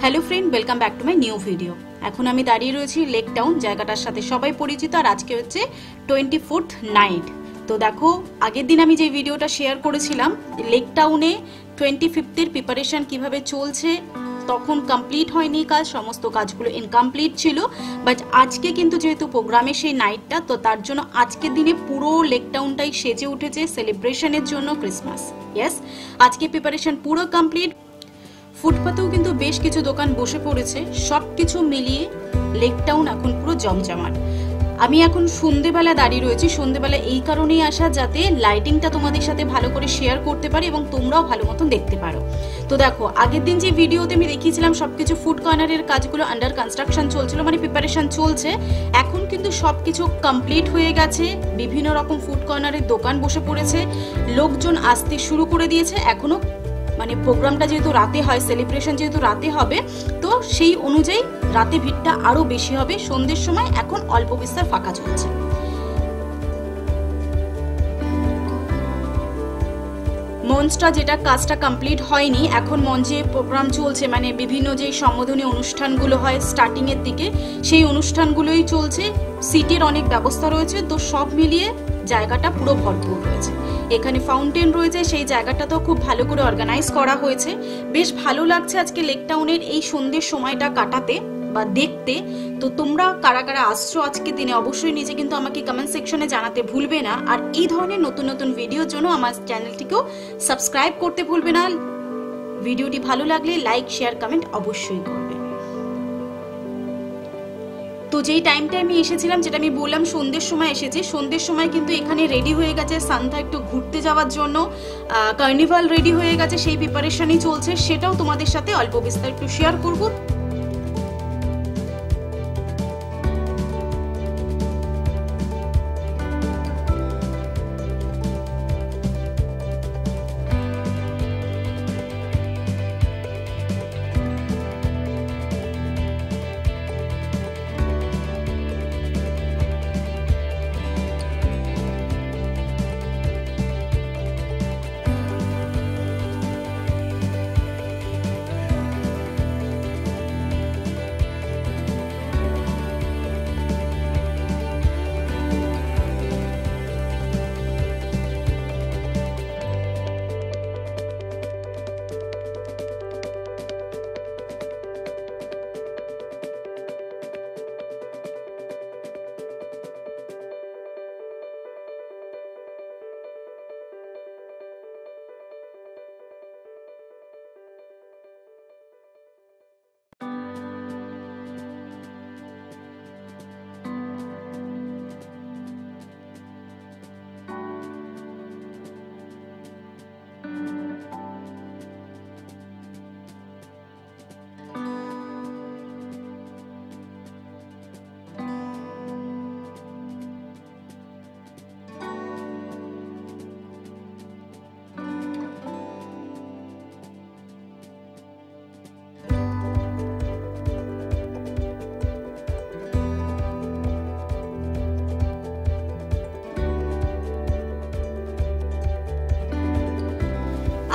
Hello friend, welcome back to my new video. এখন আমি দাঁড়িয়ে রয়েছি লেক টাউন, জায়গাটার সাথে সবাই পরিচিত। আর আজকে হচ্ছে 24th নাইট। তো দেখো, আগের দিন আমি যে ভিডিওটা শেয়ার করেছিলাম লেক টাউনে 25th-এর প্রিপারেশন কিভাবে চলছে, তখন কমপ্লিট হয়নি কাজ, সমস্ত কাজগুলো ইনকমপ্লিট ছিল। বাট আজকে কিন্তু যেহেতু প্রোগ্রামে সেই নাইটটা, তো তার জন্য আজকের দিনে পুরো লেক টাউনটাই সেজে উঠেছে সেলিব্রেশনের জন্য, ক্রিসমাস। ইয়েস, আজকে প্রিপারেশন পুরো কমপ্লিট। ফুটপাতেও কিন্তু বেশ কিছু দোকান বসে পড়েছে। সবকিছু মিলিয়ে লেক টাউন এখন পুরো জমজমাট। আমি এখন সন্ধেবেলা দাঁড়িয়ে রয়েছি। সন্ধেবেলা এই কারণেই আসা, যাতে লাইটিংটা তোমাদের সাথে ভালো করে শেয়ার করতে পারি এবং তোমরাও ভালো মতন দেখতে পারো। তো দেখো, আগের দিন যে ভিডিওতে আমি দেখিয়েছিলাম সবকিছু ফুড কর্নারের কাজগুলো আন্ডার কনস্ট্রাকশন চলছিল, মানে প্রিপারেশন চলছে। এখন কিন্তু সবকিছু কমপ্লিট হয়ে গেছে। বিভিন্ন রকম ফুড কর্নারের দোকান বসে পড়েছে, লোকজন আসতে শুরু করে দিয়েছে। এখনো মানে প্রোগ্রামটা যেহেতু রাতে হয়, সেলিব্রেশন যেহেতু রাতে হবে, তো সেই অনুযায়ী রাতে ভিড়টা আরো বেশি হবে। সন্ধ্যের সময় এখন অল্প বিস্তার ফাঁকা চলছে। মঞ্চটা যেটা কাজটা কমপ্লিট হয়নি, এখন মঞ্চে প্রোগ্রাম চলছে, মানে বিভিন্ন যে সম্বোধনী অনুষ্ঠানগুলো হয় স্টার্টিং এর দিকে, সেই অনুষ্ঠানগুলোই চলছে। সিটের অনেক ব্যবস্থা রয়েছে, তো সব মিলিয়ে জায়গাটা পুরো ভরপুর রয়েছে। এখানে ফাউন্টেন রয়েছে, সেই জায়গাটা তো খুব ভালো করে অর্গানাইজ করা হয়েছে। বেশ ভালো লাগছে আজকে লেক টাউনের এই সন্ধ্যের সময়টা কাটাতে বা দেখতে। তো তোমরা কারা কারা আসছো আজকে দিনে অবশ্যই নিজে কিন্তু আমাকে কমেন্ট সেকশনে জানাতে ভুলবে না। আর এই ধরনের নতুন নতুন ভিডিওর জন্য আমার চ্যানেলটিকেও সাবস্ক্রাইব করতে ভুলবে না। ভিডিওটি ভালো লাগলে লাইক, শেয়ার, কমেন্ট অবশ্যই করবে। তো যেই টাইমটা আমি এসেছিলাম, যেটা আমি বললাম সন্ধ্যের সময় এসেছি, সন্ধ্যের সময় কিন্তু এখানে রেডি হয়ে গেছে সান্তা একটু ঘুরতে যাওয়ার জন্য। কার্নিভাল রেডি হয়ে গেছে, সেই প্রিপারেশনই চলছে। সেটাও তোমাদের সাথে অল্প বিস্তার একটু শেয়ার করবো।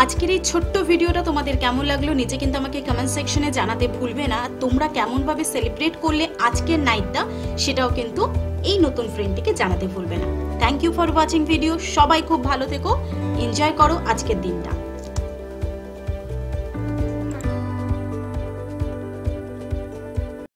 আজকের এই ছোট্ট ভিডিওটা তোমাদের কেমন লাগলো নিচে কিন্তু আমাকে কমেন্ট সেকশনে জানাতে ভুলবে না। তোমরা কেমন ভাবে সেলিব্রেট করলে আজকের নাইটটা, সেটাও কিন্তু এই নতুন ফ্রেন্ডটিকে জানাতে ভুলবে না। Thank you for watching video. সবাই খুব ভালো থেকো, এনজয় করো আজকের দিনটা।